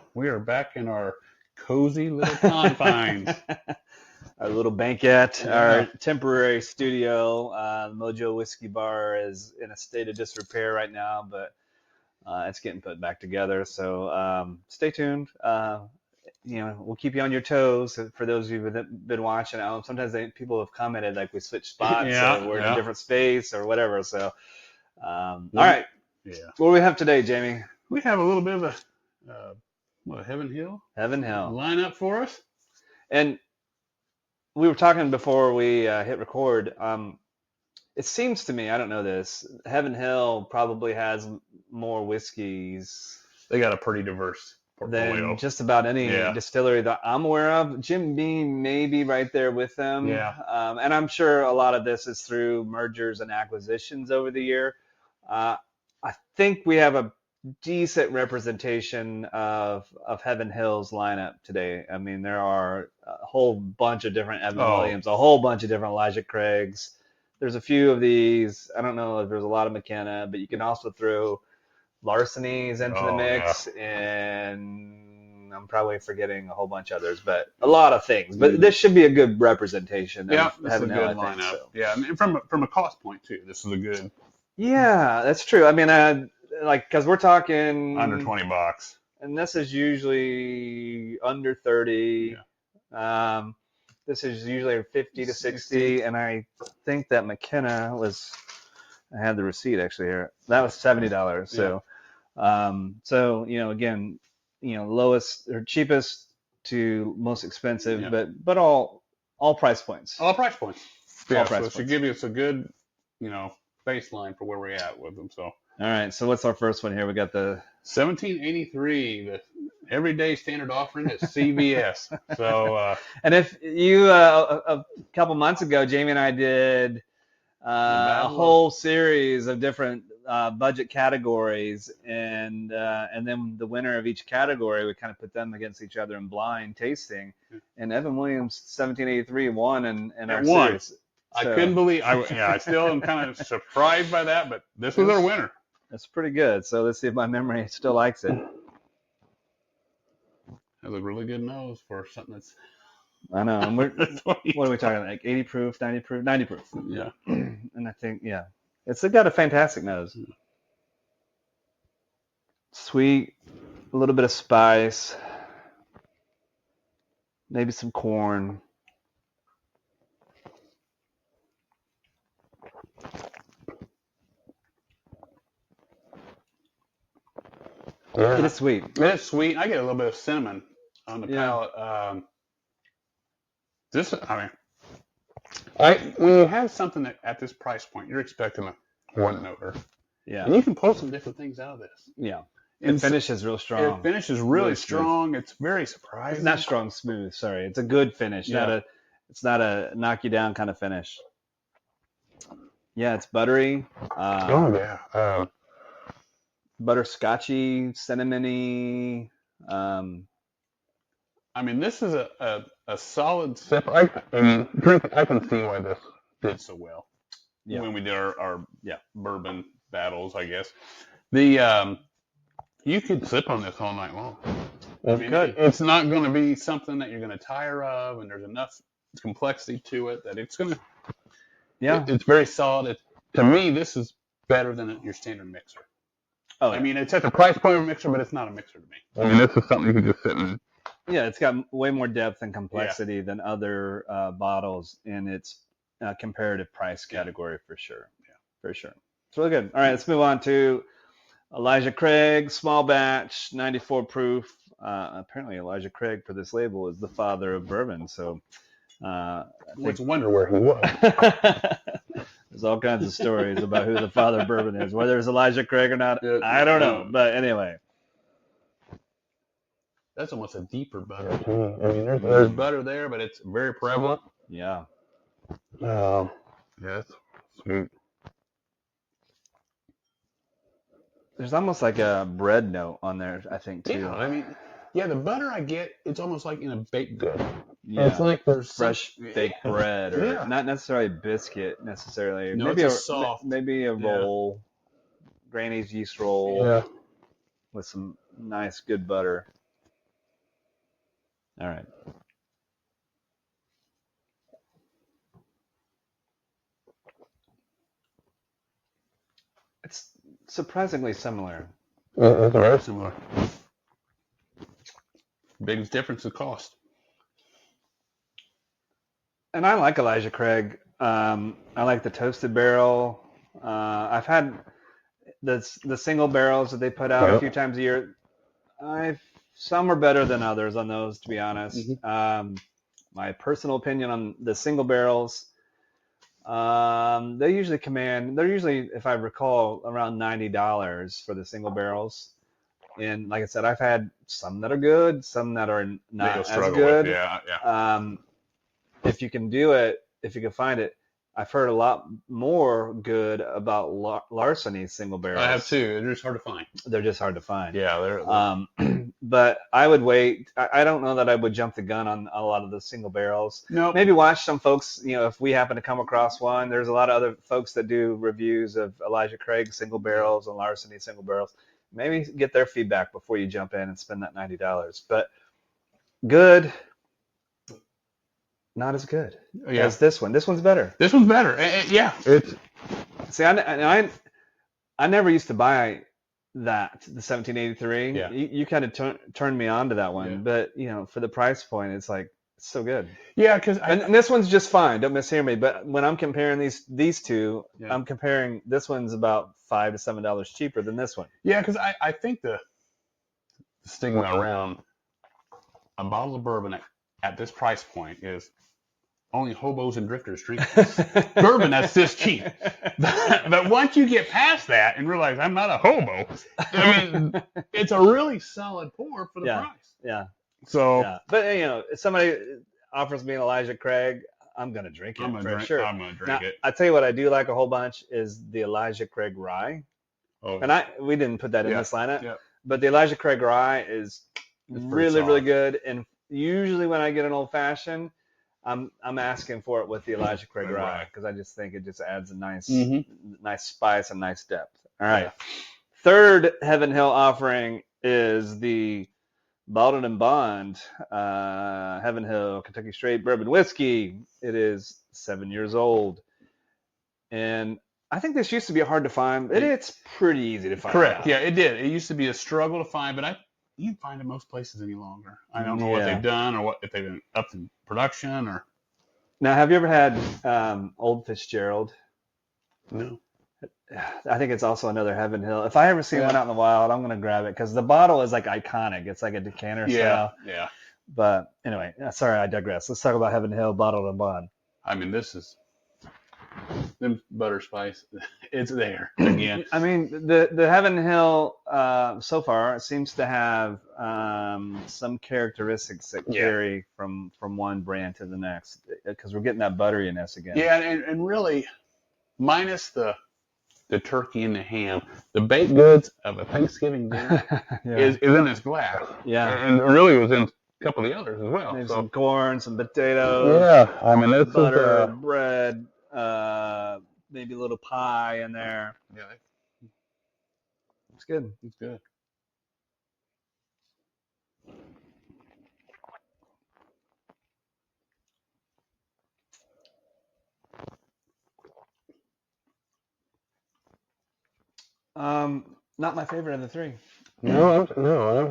go. We are back in our cozy little confines. Our little banquette, Yeah. our temporary studio. Mojo Whiskey Bar is in a state of disrepair right now, but it's getting put back together. So stay tuned. We'll keep you on your toes. For those of you who've been watching, sometimes people have commented like we switched spots Yeah, or we're in yeah. a different space or whatever. So, all right. Yeah. What do we have today, Jamie? We have a little bit of a Heaven Hill Heaven Hill. lineup for us. And we were talking before we hit record. It seems to me, I don't know this, Heaven Hill probably has more whiskeys They got a pretty diverse portfolio. than just about any distillery that I'm aware of. Jim Beam may be right there with them. Yeah. And I'm sure a lot of this is through mergers and acquisitions over the year. I think we have a decent representation of Heaven Hill's lineup today. I mean, there are a whole bunch of different Evan Williams, a whole bunch of different Elijah Craigs. There's a few of these. I don't know if there's a lot of McKenna, but you can also throw Larcenies into the mix, and I'm probably forgetting a whole bunch of others, but a lot of things. But this should be a good representation of Heaven Hill, I think. lineup. So. Yeah, and from a cost point too, this is a good. Yeah, that's true. I mean, because we're talking under $20, and this is usually under 30. Yeah. This is usually 50 to 60, and I think that McKenna was. I had the receipt actually here. That was $70. So, again, lowest or cheapest to most expensive, but all price points. All price points. Yeah, all price so points. It should give us a good, baseline for where we're at with them. So. All right. So what's our first one here? We got the 1783, the everyday standard offering at CVS. So, and if you a couple months ago, Jamie and I did a whole series of different budget categories, and then the winner of each category, we kind of put them against each other in blind tasting. And Evan Williams 1783 won in our series. So. I couldn't believe. I still am kind of surprised by that, but this was our winner. That's pretty good. So let's see if my memory still likes it. Has a really good nose for something that's. I know. And what are we talking, like 80 proof, 90 proof? 90 proof. Yeah. And I think, it's got a fantastic nose. Sweet, a little bit of spice, maybe some corn. Yeah. It is sweet. It is sweet. I get a little bit of cinnamon on the palate. When you have something that at this price point, you're expecting a one-noter. Yeah. And you can pull some different things out of this. Yeah. It finishes real strong. It finishes really strong. It's very surprising. It's not strong, smooth. Sorry. It's a good finish. Yeah. It's not a knock you down kind of finish. Yeah, it's buttery. Butterscotchy, cinnamony. This is a solid sip. I can see why this did so well. Yeah. When we did our bourbon battles, I guess. You could sip on this all night long. It's not going to be something that you're going to tire of, and there's enough complexity to it that it's going to. Yeah. It's very solid. To me, this is better than your standard mixer. Oh, yeah. It's at the price point of a mixer, but it's not a mixer to me. This is something you can just sit in. Yeah, it's got way more depth and complexity than other bottles in its comparative price category for sure. Yeah, for sure. It's really good. All right, let's move on to Elijah Craig, small batch, 94 proof. Apparently, Elijah Craig for this label is the father of bourbon. So, let's wonder where he was. There's all kinds of stories about who the father of bourbon is. Whether it's Elijah Craig or not, I don't know. But anyway. That's almost a deeper butter. There's butter there, but it's very prevalent. Yeah. Yes. Sweet. There's almost like a bread note on there, I think, too. Yeah, the butter I get, it's almost like in a baked good. Yeah. It's like there's fresh baked bread, or not necessarily a biscuit necessarily. No, maybe it's soft. Maybe a roll, Granny's yeast roll, with some nice good butter. All right. It's surprisingly similar. It's very similar. Biggest difference is cost. And I like Elijah Craig. I like the toasted barrel. I've had the single barrels that they put out a few times a year. Some are better than others on those, to be honest. Mm-hmm. My personal opinion on the single barrels, they're usually, if I recall, around $90 for the single barrels. And like I said, I've had some that are good, some that are not as good. With. Yeah. If you can do it, if you can find it, I've heard a lot more good about Larceny single barrels. I have too. They're just hard to find. They're just hard to find. Yeah, they're but I would wait. I don't know that I would jump the gun on a lot of the single barrels. No. Maybe watch some folks, if we happen to come across one. There's a lot of other folks that do reviews of Elijah Craig single barrels and Larceny single barrels. Maybe get their feedback before you jump in and spend that $90. But good, not as good as this one. This one's better. This one's better. Yeah. See, I never used to buy that, the 1783. Yeah. You kind of turned me on to that one. Yeah. But, for the price point, it's like, it's so good. Yeah, because and this one's just fine. Don't mishear me. But when I'm comparing these two, I'm comparing this one's about $5 to $7 cheaper than this one. Yeah, because I think the stigma around a bottle of bourbon at this price point is only hobos and drifters drink bourbon that's this cheap. But once you get past that and realize I'm not a hobo, I mean, it's a really solid pour for the price. Yeah. So, but if somebody offers me an Elijah Craig, I'm gonna drink it for sure. I'm gonna drink it. I tell you what, I do like a whole bunch is the Elijah Craig Rye. Oh. And we didn't put that in this lineup. Yeah. But the Elijah Craig Rye is really, really good. And usually when I get an old fashioned, I'm asking for it with the Elijah Craig Rye because I just think it just adds a nice spice and nice depth. All right. Yeah. Third Heaven Hill offering is the Bottled and Bond Heaven Hill Kentucky Straight Bourbon Whiskey. It is 7 years old. And I think this used to be hard to find, but it's pretty easy to find. Correct. Yeah, it did. It used to be a struggle to find, but you can find it most places any longer. I don't know what they've done or if they've been up in production or. Now, have you ever had Old Fitzgerald? No. I think it's also another Heaven Hill. If I ever see one out in the wild, I'm going to grab it because the bottle is like iconic. It's like a decanter style. Yeah. But anyway, sorry, I digress. Let's talk about Heaven Hill Bottled and Bond. I mean, this is them butter spice. It's there again. I mean, the Heaven Hill so far seems to have some characteristics that carry from one brand to the next because we're getting that butteriness again. Yeah, and really, minus the turkey and the ham, the baked goods of a Thanksgiving dinner is in this glass. Yeah, and really was in a couple of the others as well. Maybe some corn, some potatoes. Yeah, I mean that's butter, bread. Maybe a little pie in there. Yeah, it's good. It's good. Not my favorite of the three. No,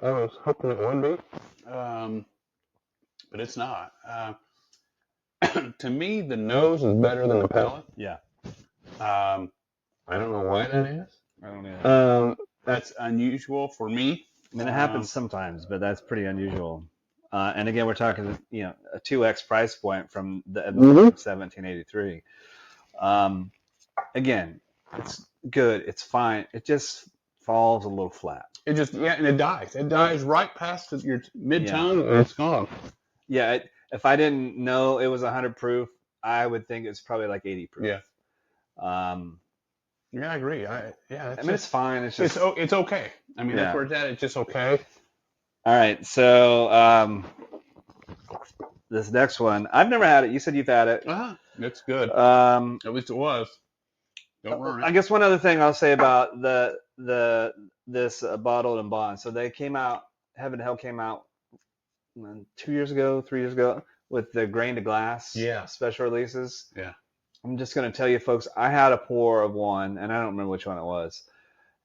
I was hoping it would be. But it's not. To me, the nose is better than the palate. Yeah. I don't know why that is. I don't know. That's unusual for me. I mean, it happens sometimes, but that's pretty unusual. And again, we're talking, a 2x price point from the 1783. Again, it's good. It's fine. It just falls a little flat. It just, and it dies. It dies right past your mid-tongue, and it's gone. Yeah, if I didn't know it was 100 proof, I would think it's probably like 80 proof. Yeah. Yeah, I agree. I mean, it's fine. It's just it's okay. I mean, that's where it's at. It's just okay. All right. So this next one, I've never had it. You said you've had it. It's good. At least it was. Don't ruin it. I guess one other thing I'll say about this Bottled and Bond. So they came out. Heaven Hill came out 3 years ago, with the grain to glass Yeah. special releases. Yeah. I'm just going to tell you, folks, I had a pour of one, and I don't remember which one it was,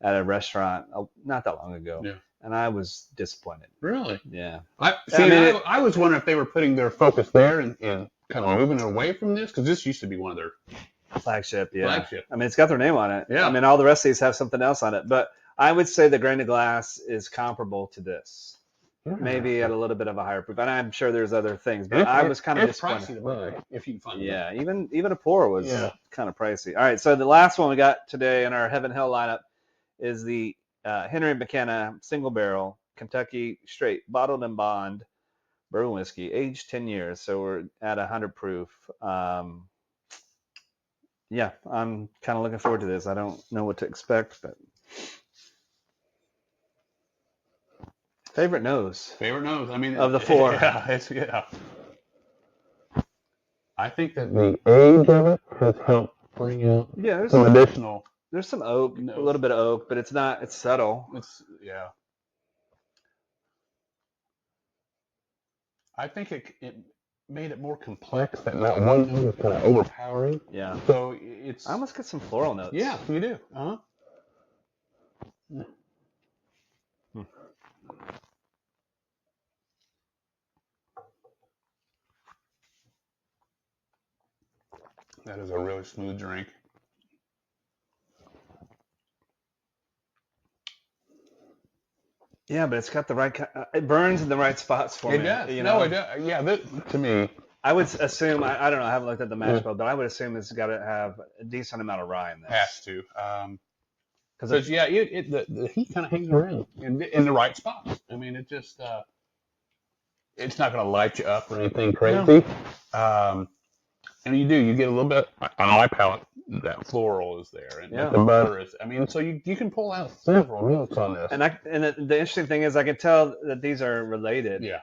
at a restaurant not that long ago. Yeah. And I was disappointed. Really? Yeah. I was wondering if they were putting their focus there and kind of moving away from this, because this used to be one of their flagship. Yeah. flagship. I mean, it's got their name on it. Yeah. I mean, all the rest of these have something else on it, but I would say the grain to glass is comparable to this. Maybe at a little bit of a higher proof, and I'm sure there's other things, but I was kind of disappointed. Pricey to buy if you can find it. Even a pour was kind of pricey. All right, so the last one we got today in our Heaven Hill lineup is the Henry McKenna single barrel Kentucky straight bottled and bond bourbon whiskey, aged 10 years. So we're at 100 proof. Yeah, I'm kind of looking forward to this. I don't know what to expect, but. Favorite nose. I mean, of the four. Yeah. I think that the age of it has helped bring out some additional. There's some oak, a little bit of oak, but it's not. It's subtle. I think it made it more complex. That not one note is kind of overpowering. Yeah. So it's. I almost get some floral notes. Yeah, you do. That is a really smooth drink. Yeah, but it's got the right. It burns in the right spots for me. It does. You know? No, it does. Yeah, to me. I would assume. I don't know. I haven't looked at the mash bill, but I would assume it's got to have a decent amount of rye in this. Has to. Because the heat kind of hangs around in the right spots. I mean, it just it's not going to light you up or anything crazy. No. And you get a little bit on my palate. That floral is there, and the butter is. I mean, so you can pull out several notes on this. And the interesting thing is, I can tell that these are related. Yeah.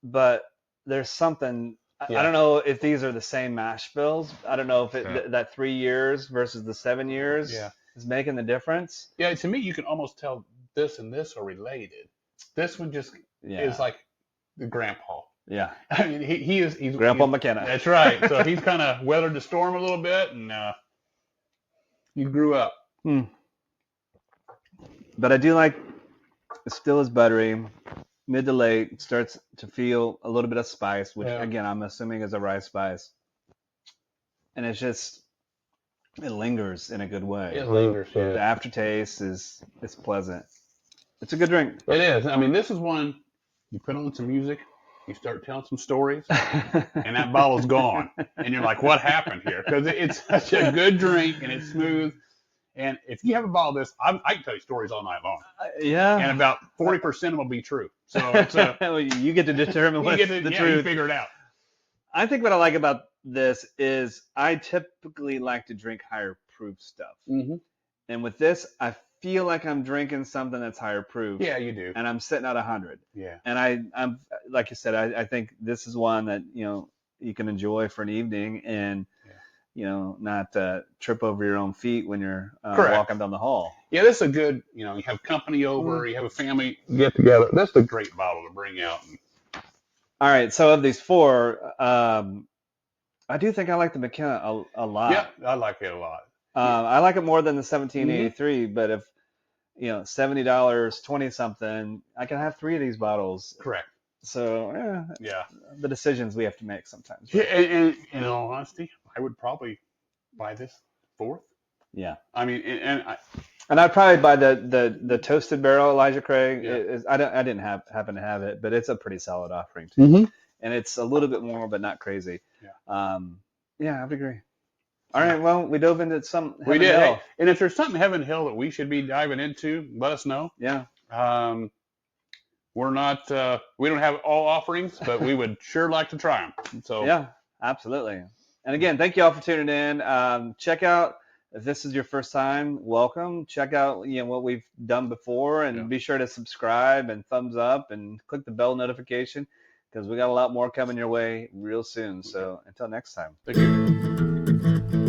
But there's something. Yeah. I don't know if these are the same mash bills. I don't know if that 3 years versus the 7 years is making the difference. Yeah, to me, you can almost tell this and this are related. This one just is like the grandpa. Yeah. I mean, he's Grandpa McKenna. That's right. So he's kind of weathered the storm a little bit, and you grew up. But I do like it still is buttery. Mid to late, it starts to feel a little bit of spice, which again I'm assuming is a rye spice. And it's just it lingers in a good way. It lingers, yeah. The aftertaste is pleasant. It's a good drink. It is. I mean, this is one you put on some music, you start telling some stories, and that bottle's gone. And you're like, what happened here? Because it's such a good drink, and it's smooth. And if you have a bottle of this, I can tell you stories all night long. Yeah. And about 40% of them will be true. So it's you get to determine what's the truth. You figure it out. I think what I like about this is I typically like to drink higher proof stuff. Mm-hmm. And with this, I feel like I'm drinking something that's higher proof. Yeah, you do. And I'm sitting at 100. Yeah. And I'm like you said, I think this is one that, you can enjoy for an evening and, not trip over your own feet when you're walking down the hall. Yeah, this is a good, you have company over, you have a family get together. That's a great bottle to bring out. All right. So of these four, I do think I like the McKenna a lot. Yeah, I like it a lot. I like it more than the 1783, but if, $70, 20 something, I can have 3 of these bottles. Correct. So, the decisions we have to make sometimes. Right? Yeah, and in all honesty, I would probably buy this 4th. Yeah. I mean, and I'd probably buy the toasted barrel Elijah Craig. Yeah. I didn't happen to have it, but it's a pretty solid offering too. Mm-hmm. And it's a little bit more, but not crazy. Yeah. I would agree. All right. Well, we dove into some. We did. Hey, and if there's something Heaven Hill that we should be diving into, let us know. Yeah. We're not. We don't have all offerings, but we would sure like to try them. So. Yeah, absolutely. And again, thank you all for tuning in. Check out. If this is your first time, welcome. Check out what we've done before, and be sure to subscribe and thumbs up and click the bell notification because we got a lot more coming your way real soon. So until next time. Thank you.